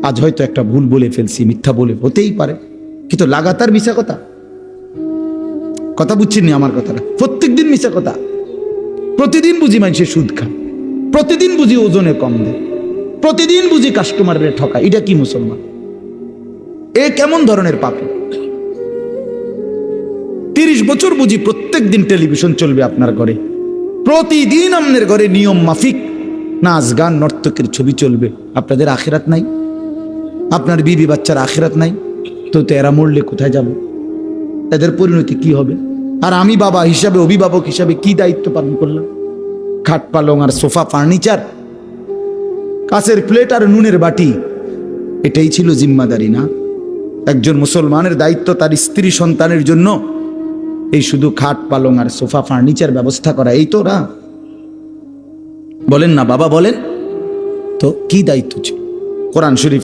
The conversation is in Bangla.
আজ হয়তো একটা ভুল বলে ফেলছি, মিথ্যা বলে, হতেই পারে, কিন্তু লাগাতার মিশা কথা। কথা বুঝছেননি আমার কথাটা? প্রত্যেক দিন মিশা কথা। প্রতিদিন বুঝি মানুষের সুদ খায়, প্রতিদিন বুঝি ওজনে কম দেয়, প্রতিদিন বুঝি কাস্টমারের ঠকা। এটা কি মুসলমান? এ কেমন ধরনের পাপী? 30 বছর বুঝি প্রত্যেক দিন টেলিভিশন চলবে আপনার ঘরে, প্রতিদিন আপনার ঘরে নিয়ম মাফিক নাচ গান নর্তকের ছবি চলবে। আপনাদের আখিরাত নাই? আপনার বিবি বাচ্চার আখিরাত নাই? তো এরা মরলে কোথায় যাবে? এদের পরিণতি কি হবে? আর আমি বাবা হিসাবে, অভিভাবক হিসাবে কি দায়িত্ব পালন করলাম? খাট পালং আর সোফা, ফার্নিচার, কাঁচের প্লেট আর নুনের বাটি, এটাই ছিল জিম্মাদারি না? একজন মুসলমানের দায়িত্ব তার স্ত্রী সন্তানের জন্য এই শুধু খাট পালং আর সোফা ফার্নিচার ব্যবস্থা করা, এই তো না? বলেন না বাবা, বলেন তো কি দায়িত্ব ছিল? কোরআন শরীফ